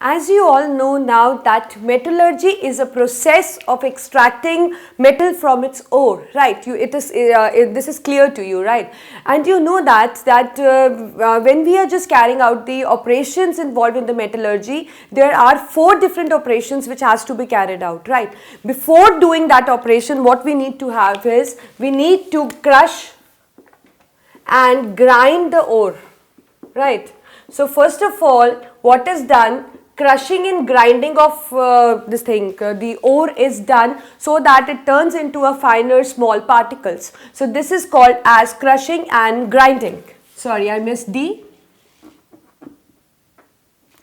As you all know now that metallurgy is a process of extracting metal from its ore, right? This is clear to you, right? And you know that when we are just carrying out the operations involved in the metallurgy, there are 4 different operations which has to be carried out, right? Before doing that operation, what we need to have is we need to crush and grind the ore, right? So first of all, what is done? Crushing and grinding of the ore is done so that it turns into a finer small particles. So this is called as crushing and grinding. Sorry, I missed D.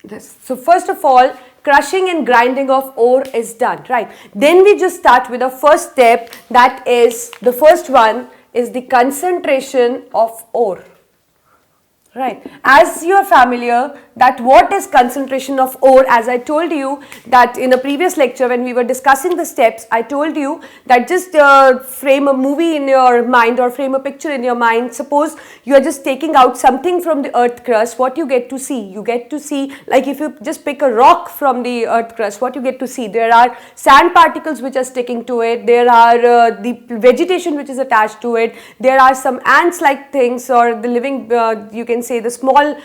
This. So first of all, crushing and grinding of ore is done, right? Then we just start with the first step, that is the first one is the concentration of ore. Right. As you are familiar that what is concentration of ore, as I told you that in a previous lecture when we were discussing the steps, I told you that just frame a movie in your mind or frame a picture in your mind. Suppose you are just taking out something from the earth crust, what you get to see? You get to see, like if you just pick a rock from the earth crust, what you get to see? There are sand particles which are sticking to it, there are the vegetation which is attached to it, there are some ants like things or the living, you can say the small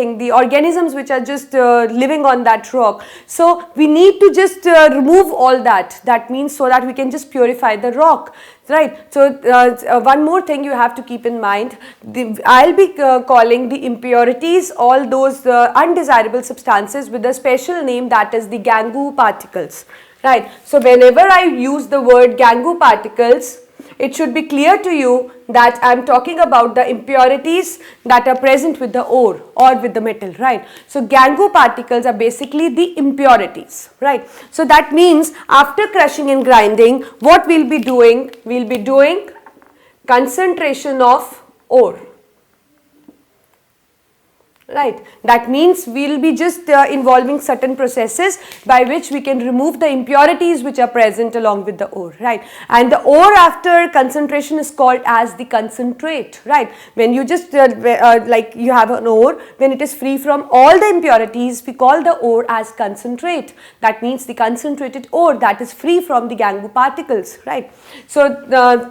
the organisms which are just living on that rock. So we need to just remove all that. That means so that we can just purify the rock, right? So one more thing you have to keep in mind, I'll be calling the impurities, all those undesirable substances, with a special name, that is the Gangu particles, right? So whenever I use the word Gangu particles, it should be clear to you that I am talking about the impurities that are present with the ore or with the metal, right? So Gangu particles are basically the impurities, right? So that means after crushing and grinding, what we'll be doing? We'll be doing concentration of ore. Right, that means we will be just involving certain processes by which we can remove the impurities which are present along with the ore, right? And the ore after concentration is called as the concentrate, right? When you just like you have an ore, when it is free from all the impurities, we call the ore as concentrate. That means the concentrated ore that is free from the Gangu particles, right? So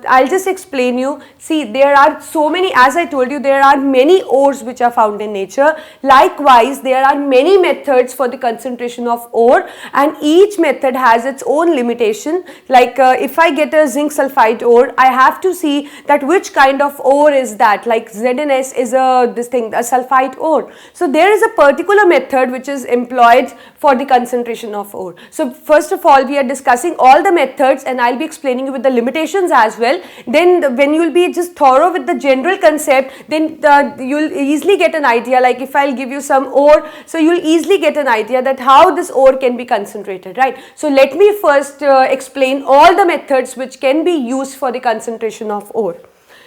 I'll just explain you. See, there are so many, as I told you, there are many ores which are found in nature. Likewise, there are many methods for the concentration of ore, and each method has its own limitation. Like if I get a zinc sulfide ore, I have to see that which kind of ore is that. Like ZNS is a sulfide ore. So there is a particular method which is employed for the concentration of ore. So first of all, we are discussing all the methods, and I'll be explaining you with the limitations as well. Then when you will be just thorough with the general concept, then you'll easily get an idea. Like if I'll give you some ore, so you'll easily get an idea that how this ore can be concentrated, right? So let me first explain all the methods which can be used for the concentration of ore.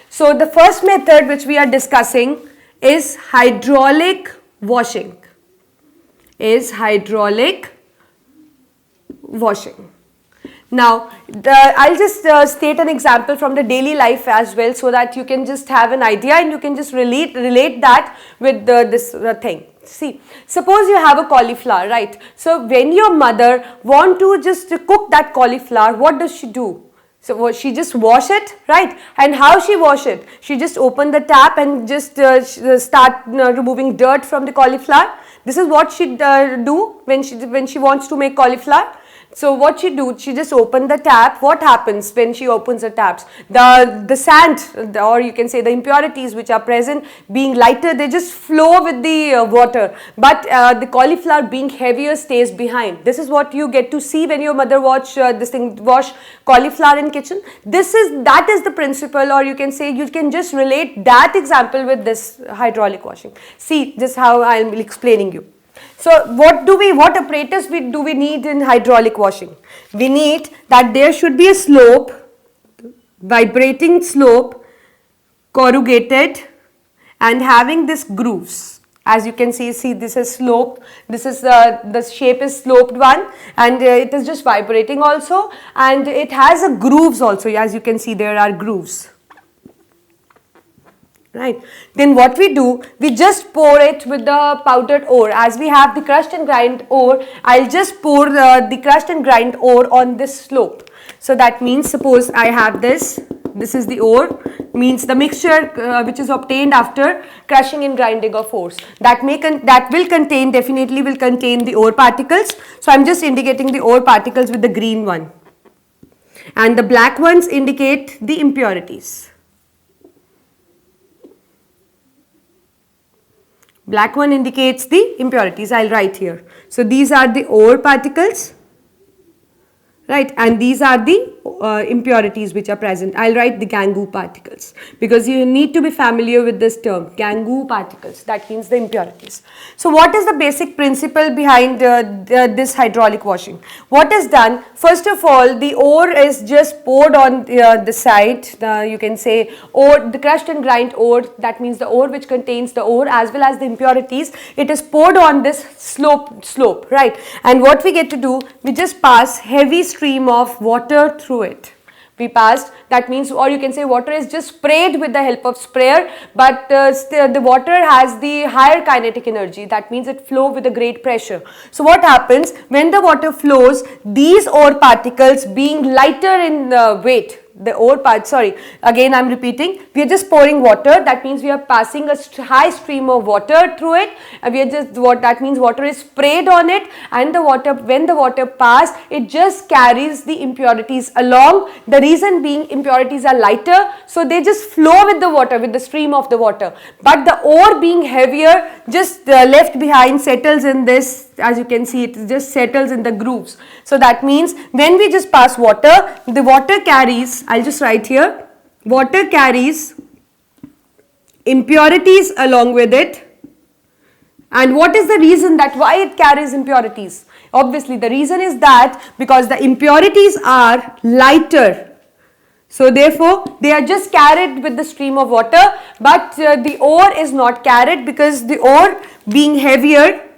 So the first method which we are discussing is hydraulic washing. Now, I'll just state an example from the daily life as well, so that you can just have an idea and you can just relate that with this thing. See, suppose you have a cauliflower, right? So when your mother want to just cook that cauliflower, what does she do? So she just wash it, right? And how she wash it? She just open the tap and just start removing dirt from the cauliflower. This is what she do when she wants to make cauliflower. So what she do, she just open the tap. What happens when she opens the taps? The sand, or you can say the impurities which are present, being lighter, they just flow with the water. But the cauliflower being heavier stays behind. This is what you get to see when your mother wash cauliflower in kitchen. That is the principle, or you can say you can just relate that example with this hydraulic washing. See, just how I am explaining you. So what apparatus do we need in hydraulic washing? We need that there should be a slope, vibrating slope, corrugated, and having this grooves. As you can see this is slope, this is the shape is sloped one, and it is just vibrating also, and it has a grooves also. As you can see, there are grooves. right? Then what we do, we just pour it with the powdered ore. As we have the crushed and grind ore, I'll just pour the crushed and grind ore on this slope. So that means, suppose I have this is the ore, means the mixture which is obtained after crushing and grinding of ores. That definitely will contain the ore particles. So I'm just indicating the ore particles with the green one. And the black ones indicate the impurities. Black one indicates the impurities. I'll write here. So these are the ore particles, right, and these are the impurities which are present. I'll write the Gangu particles because you need to be familiar with this term, Gangu particles. That means the impurities. So what is the basic principle behind this hydraulic washing? What is done? First of all, the ore is just poured on the side. You can say ore, the crushed and grind ore. That means the ore which contains the ore as well as the impurities. It is poured on this slope, right? And what we get to do, we just pass heavy stream of water through it. We passed, that means, or you can say water is just sprayed with the help of sprayer, but the water has the higher kinetic energy. That means it flows with a great pressure. So what happens when the water flows, these ore particles being lighter in weight, the ore part, sorry, again I'm repeating, we are just pouring water. That means we are passing a high stream of water through it. We are just, that means water is sprayed on it, and the water, when the water passes, it just carries the impurities along. The reason being, impurities are lighter, so they just flow with the water, with the stream of the water. But the ore being heavier, just left behind, settles in this. As you can see, it just settles in the grooves. So that means when we just pass water, the water carries, I'll just write here, water carries impurities along with it. And what is the reason that why it carries impurities? Obviously the reason is that because the impurities are lighter. So therefore they are just carried with the stream of water, but the ore is not carried because the ore being heavier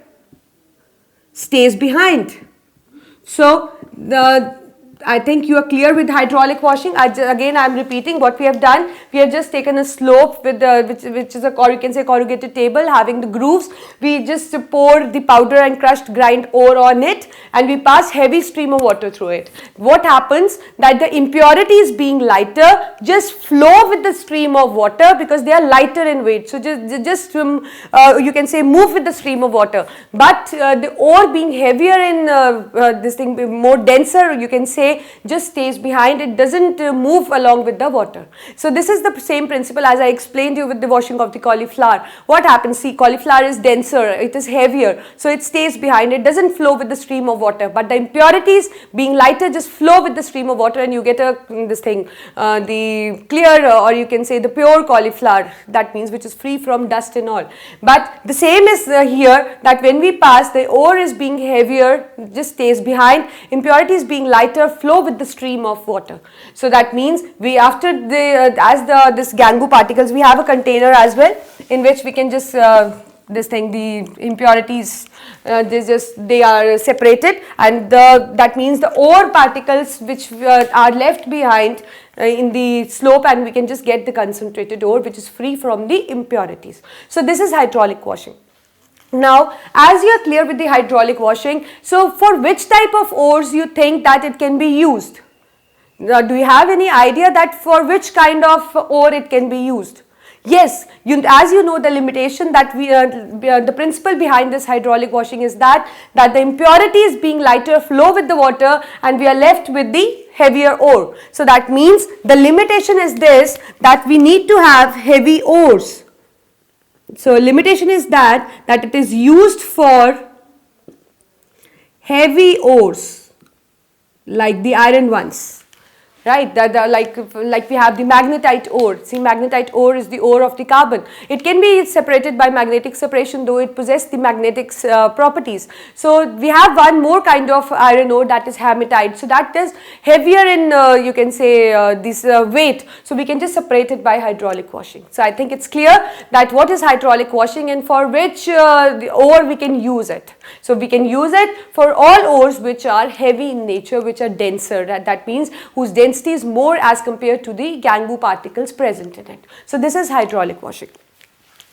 stays behind. So I think you are clear with hydraulic washing. Again I am repeating what we have done. We have just taken a slope with which is a, or you can say, corrugated table having the grooves. We just pour the powder and crushed grind ore on it, and we pass heavy stream of water through it. What happens, that the impurities being lighter just flow with the stream of water because they are lighter in weight. So just you can say move with the stream of water. But the ore being heavier in this thing, more denser, you can say, just stays behind. It doesn't move along with the water. So this is the same principle as I explained you with the washing of the cauliflower. What happens? See, cauliflower is denser, it is heavier, so it stays behind. It doesn't flow with the stream of water, but the impurities being lighter just flow with the stream of water, and you get the clear, or you can say the pure cauliflower. That means which is free from dust and all. But the same is here, that when we pass, the ore is being heavier, just stays behind. Impurities being lighter flow with the stream of water. So that means we, after this Gangu particles, we have a container as well in which we can just the impurities they are separated, and that means the ore particles which are left behind in the slope, and we can just get the concentrated ore which is free from the impurities. So this is hydraulic washing. Now, as you are clear with the hydraulic washing, so for which type of ores you think that it can be used? Do you have any idea that for which kind of ore it can be used? Yes, as you know, the limitation that the principle behind this hydraulic washing is that the impurities being lighter flow with the water, and we are left with the heavier ore. So that means the limitation is this, that we need to have heavy ores. So limitation is that it is used for heavy ores like the iron ones, right? Like we have the magnetite ore. See, magnetite ore is the ore of the carbon. It can be separated by magnetic separation, though it possesses the magnetic properties. So we have one more kind of iron ore, that is hematite. So that is heavier in you can say this weight. So we can just separate it by hydraulic washing. So I think it's clear that what is hydraulic washing and for which the ore we can use it. So we can use it for all ores which are heavy in nature, which are denser. That means whose density density is more as compared to the gangu particles present in it. So this is hydraulic washing.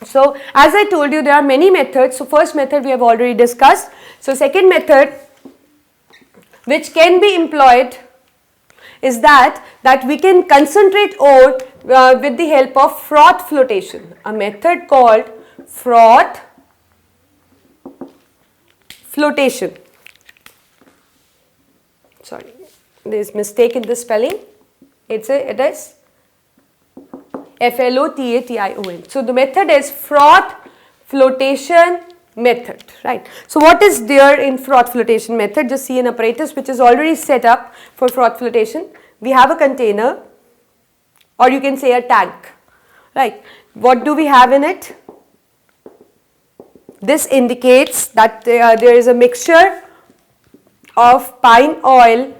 So as I told you, there are many methods. So first method we have already discussed. So second method which can be employed is that we can concentrate ore with the help of froth flotation, a method called froth flotation. Sorry, there is mistake in the spelling. It is Flotation. So the method is froth flotation method, right? So what is there in froth flotation method? Just see an apparatus which is already set up for froth flotation. We have a container, or you can say a tank, right? What do we have in it? This indicates that there is a mixture of pine oil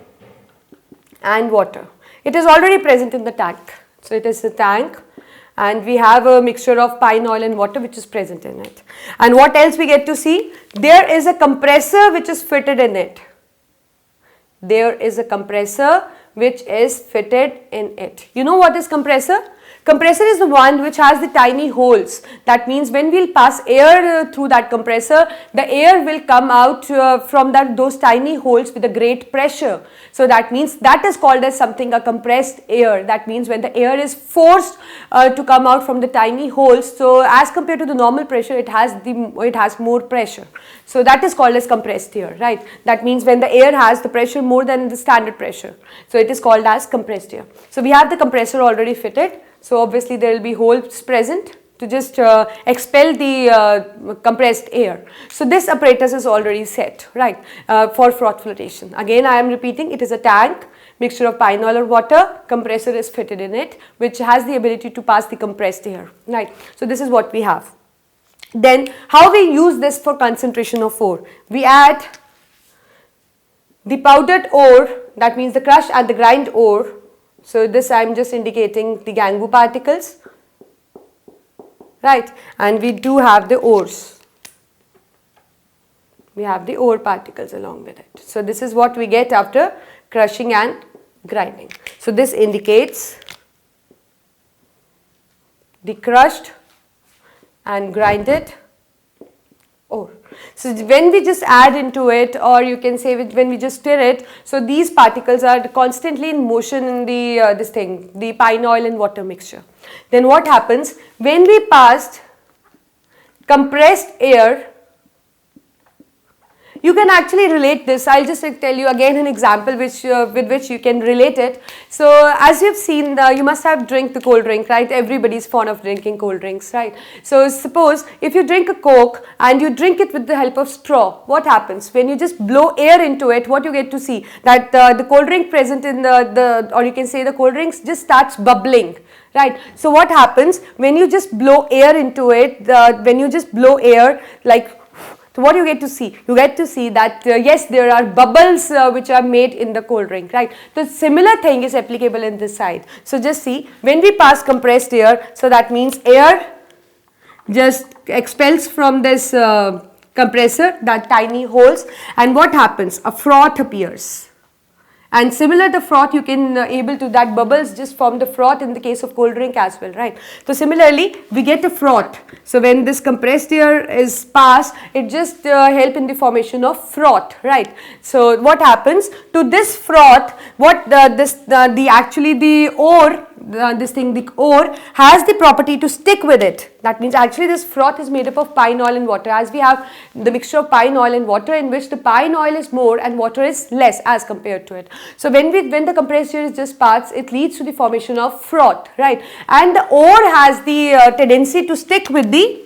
and water. It is already present in the tank. So it is a tank, and we have a mixture of pine oil and water which is present in it. And what else we get to see? There is a compressor which is fitted in it. There is a compressor which is fitted in it. You know what is compressor? Compressor is the one which has the tiny holes. That means when we will pass air through that compressor, the air will come out from those tiny holes with a great pressure. So that means that is called as something a compressed air. That means when the air is forced to come out from the tiny holes, so as compared to the normal pressure, it has more pressure. So that is called as compressed air, right? That means when the air has the pressure more than the standard pressure. So it is called as compressed air. So we have the compressor already fitted. So obviously there will be holes present to just expel the compressed air. So this apparatus is already set, right, for froth flotation. Again I am repeating, it is a tank, mixture of pine oil or water, compressor is fitted in it which has the ability to pass the compressed air, right. So this is what we have. Then how we use this for concentration of ore? We add the powdered ore, that means the crushed and the grind ore. So this I am just indicating the gangu particles, right, and we do have the ores. We have the ore particles along with it. So this is what we get after crushing and grinding. So this indicates the crushed and grinded ore. So when we just add into it, or you can say when we just stir it, so these particles are constantly in motion in the the pine oil and water mixture. Then what happens when we passed compressed air? You can actually relate this. I'll just tell you again an example with which you can relate it. So as you've seen, you must have drank the cold drink, right? Everybody's fond of drinking cold drinks, right? So suppose if you drink a Coke and you drink it with the help of straw, what happens? When you just blow air into it, what you get to see? That the cold drink present in or you can say the cold drinks just starts bubbling. Right. So what happens when you just blow air into it, when you just blow air like, so what you get to see? You get to see that yes, there are bubbles which are made in the cold drink, right? The similar thing is applicable in this side. So just see, when we pass compressed air, so that means air just expels from this compressor, that tiny holes, and what happens? A froth appears. And similar the froth, you can able to, that bubbles just form the froth in the case of cold drink as well, right? So similarly, we get a froth. So when this compressed air is passed, it just help in the formation of froth, right? So what happens to this froth? What actually the ore, the ore has the property to stick with it. That means actually this froth is made up of pine oil and water, as we have the mixture of pine oil and water in which the pine oil is more and water is less as compared to it. So when the compressed air is just passed, it leads to the formation of froth, right? And the ore has the tendency to stick with the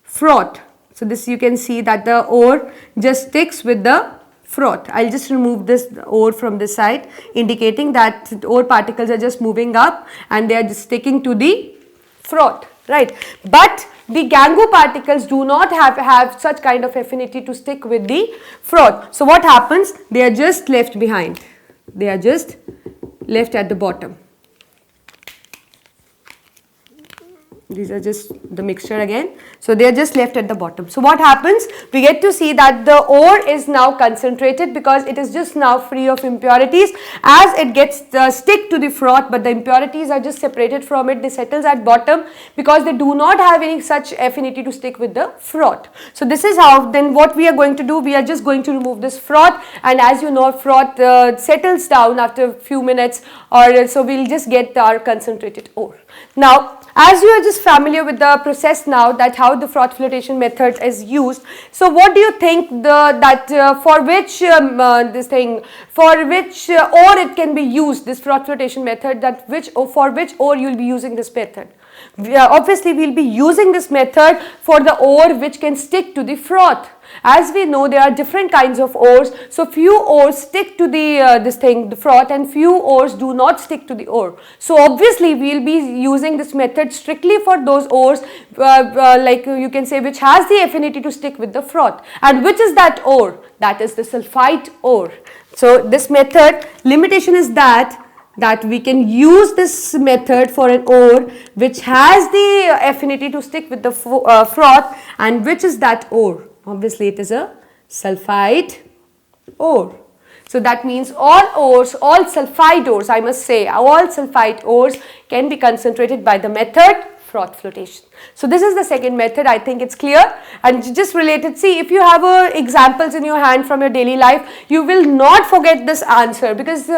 froth. So this you can see that the ore just sticks with the froth. I'll just remove this ore from this side, indicating that ore particles are just moving up and they are just sticking to the froth, right? But the gangu particles do not have such kind of affinity to stick with the froth. So what happens? They are just left behind. They are just left at the bottom. These are just the mixture again. So they are just left at the bottom. So what happens? We get to see that the ore is now concentrated because it is just now free of impurities. As it gets stick to the froth, but the impurities are just separated from it. They settles at bottom because they do not have any such affinity to stick with the froth. So this is how. Then what we are going to do? We are just going to remove this froth, and as you know, froth settles down after a few minutes, or so we'll just get our concentrated ore. Now, as you are just familiar with the process now, that how the froth flotation method is used. So what do you think for which ore it can be used, this froth flotation method, for which ore you will be using this method? Obviously we will be using this method for the ore which can stick to the froth. As we know, there are different kinds of ores. So few ores stick to the froth, and few ores do not stick to the ore. So obviously we will be using this method strictly for those ores like you can say which has the affinity to stick with the froth. And which is that ore? That is the sulfite ore. So this method limitation is that we can use this method for an ore which has the affinity to stick with the froth. And which is that ore? Obviously it is a sulfide ore. So that means all ores, all sulfide ores, I must say, all sulfide ores can be concentrated by the method froth flotation. So this is the second method. I think it's clear, and just related. See, if you have examples in your hand from your daily life, you will not forget this answer, because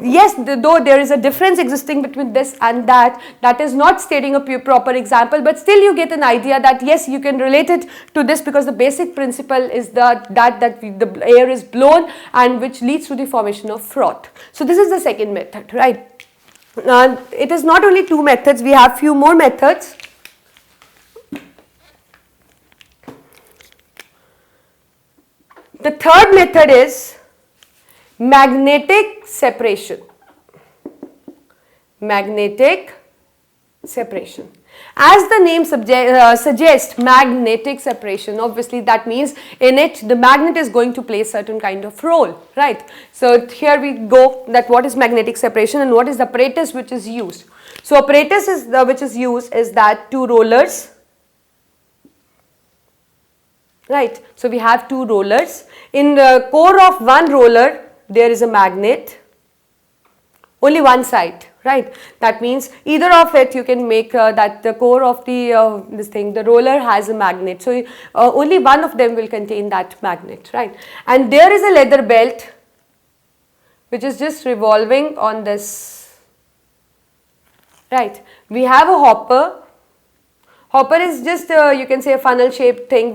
yes, though there is a difference existing between this and that is not stating a proper example, but still you get an idea that yes, you can relate it to this, because the basic principle is that the air is blown and which leads to the formation of froth. So this is the second method, right? It is not only two methods, we have few more methods. The third method is magnetic separation. Magnetic separation. As the name suggests, magnetic separation, obviously that means in it the magnet is going to play certain kind of role, right? So here we go, that what is magnetic separation and what is the apparatus which is used. So apparatus is which is used is that two rollers, right? So we have two rollers. In the core of one roller there is a magnet, only one side, right? That means either of it you can make that the core of the the roller has a magnet. So only one of them will contain that magnet, right? And there is a leather belt which is just revolving on this, right? We have a hopper. Hopper is just you can say a funnel shaped thing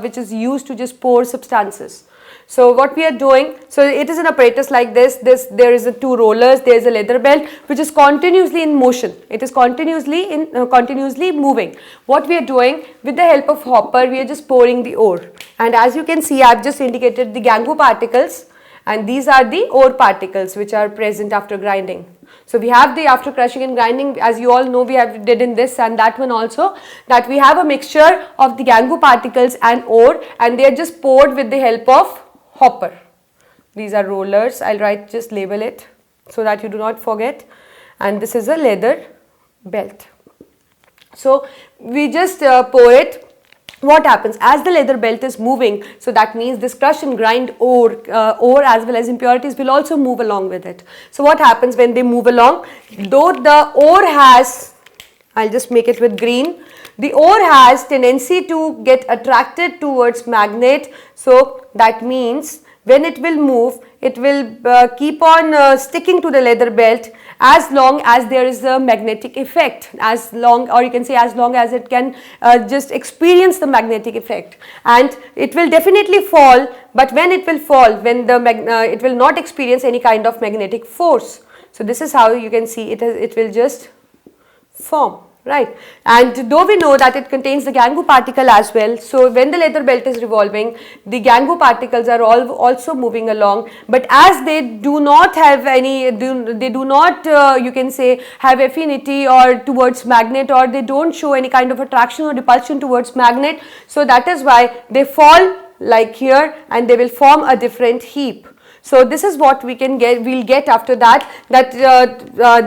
which is used to just pour substances. So what we are doing, so it is an apparatus like this, there is a two rollers, there is a leather belt which is continuously in motion. It is continuously moving. What we are doing, with the help of hopper, we are just pouring the ore. And as you can see, I have just indicated the gangu particles, and these are the ore particles which are present after grinding. So we have the after crushing and grinding, as you all know, we did in this and that one also, that we have a mixture of the gangu particles and ore, and they are just poured with the help of hopper. These are rollers. I'll just label it so that you do not forget. And this is a leather belt. So we just pour it. What happens as the leather belt is moving? So that means this crush and grind ore as well as impurities will also move along with it. So what happens when they move along? Though the ore has, I'll just make it with green. The ore has tendency to get attracted towards magnet. So that means when it will move, it will keep on sticking to the leather belt as long as there is a magnetic effect, as long, or you can say as long as it can just experience the magnetic effect. And it will definitely fall, but when it will fall, when it will not experience any kind of magnetic force. So this is how you can see it will just form. Right, and though we know that it contains the gangu particle as well, so when the leather belt is revolving, the gangu particles are also moving along, but as they do not have any, they do not you can say have affinity or towards magnet, or they don't show any kind of attraction or repulsion towards magnet, so that is why they fall like here and they will form a different heap. So this is what we'll get after that,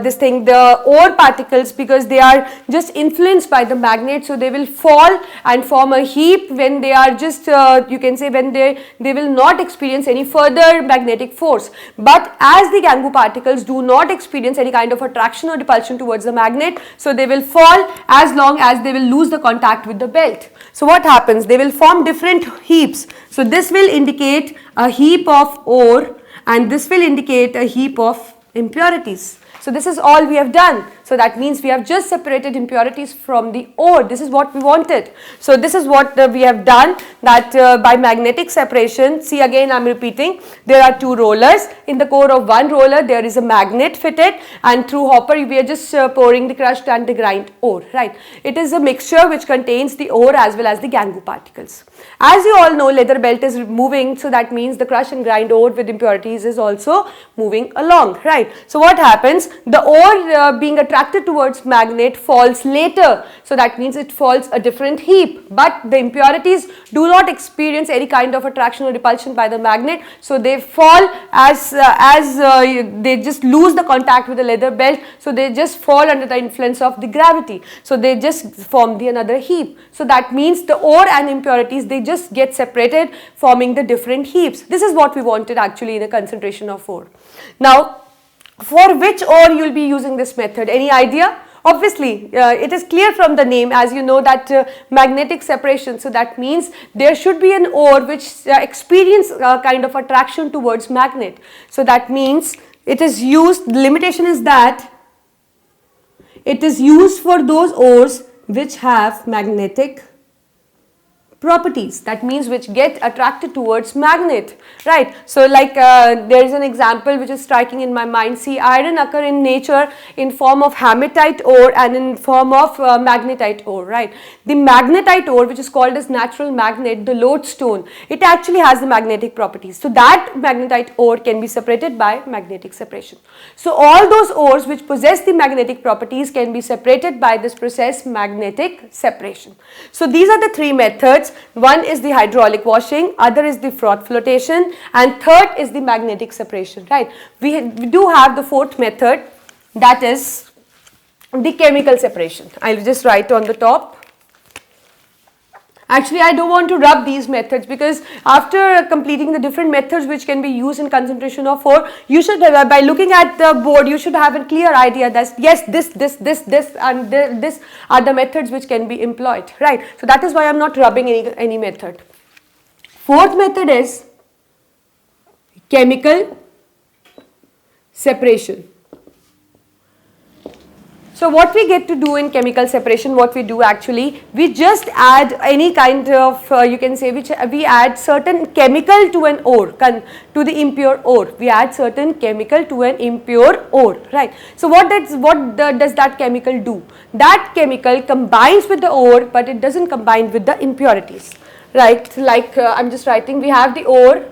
this thing, the ore particles, because they are just influenced by the magnet, so they will fall and form a heap when they are just, you can say, when they will not experience any further magnetic force. But as the Gangu particles do not experience any kind of attraction or repulsion towards the magnet, so they will fall as long as they will lose the contact with the belt. So what happens? They will form different heaps. So this will indicate a heap of ore and this will indicate a heap of impurities. So this is all we have done. So that means we have just separated impurities from the ore. This is what we wanted. So this is what we have done, that by magnetic separation. See, again I am repeating, there are two rollers. In the core of one roller there is a magnet fitted, and through hopper we are just pouring the crushed and the grind ore, right. It is a mixture which contains the ore as well as the Gangu particles. As you all know, leather belt is moving, so that means the crush and grind ore with impurities is also moving along, right. So what happens? The ore being attracted towards magnet falls later, so that means it falls a different heap, but the impurities do not experience any kind of attraction or repulsion by the magnet, so they fall as they just lose the contact with the leather belt, so they just fall under the influence of the gravity, so they just form the another heap. So that means the ore and impurities, they just get separated, forming the different heaps. This is what we wanted actually in a concentration of ore. Now, for which ore you will be using this method? Any idea? Obviously, it is clear from the name, as you know, that magnetic separation. So that means there should be an ore which experience kind of attraction towards magnet. So that means it is used, the limitation is that it is used for those ores which have magnetic properties, that means which get attracted towards magnet, right. So like there is an example which is striking in my mind. See, iron occur in nature in form of hematite ore and in form of magnetite ore, right. The magnetite ore, which is called as natural magnet, the lodestone, it actually has the magnetic properties. So that magnetite ore can be separated by magnetic separation. So all those ores which possess the magnetic properties can be separated by this process, magnetic separation. So these are the three methods. One is the hydraulic washing, other is the froth flotation, and third is the magnetic separation, right. We do have the fourth method, that is the chemical separation. I will just write on the top. Actually, I don't want to rub these methods, because after completing the different methods which can be used in concentration of ore, you should, by looking at the board, you should have a clear idea that yes, this and this are the methods which can be employed, right. So that is why I am not rubbing any method. Fourth method is chemical separation. So what we get to do in chemical separation, what we do actually, we just add any kind of, you can say, which we add certain chemical to an ore, to the impure ore. We add certain chemical to an impure ore, right. So what does that chemical do? That chemical combines with the ore, but it doesn't combine with the impurities, right. Like I'm just writing, we have the ore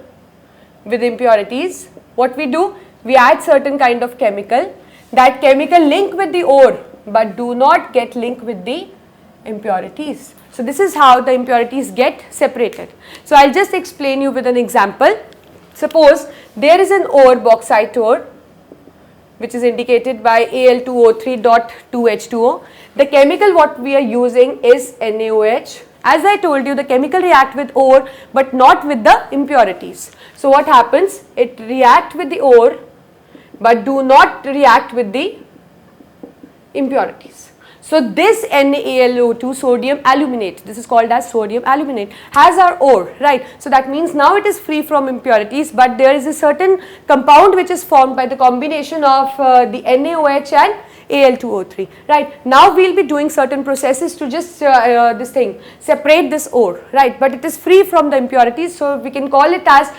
with impurities. What we do? We add certain kind of chemical. That chemical link with the ore but do not get linked with the impurities. So this is how the impurities get separated. So I'll just explain you with an example. Suppose there is an ore, bauxite ore, which is indicated by Al2O3.2H2O. The chemical what we are using is NaOH. As I told you, the chemical react with ore but not with the impurities. So what happens? It react with the ore but do not react with the impurities. So this NaAlO2, sodium aluminate, this is called as sodium aluminate, has our ore, right. So that means now it is free from impurities, but there is a certain compound which is formed by the combination of the NaOH and Al2O3, right. Now we will be doing certain processes to just separate this ore, right, but it is free from the impurities, so we can call it as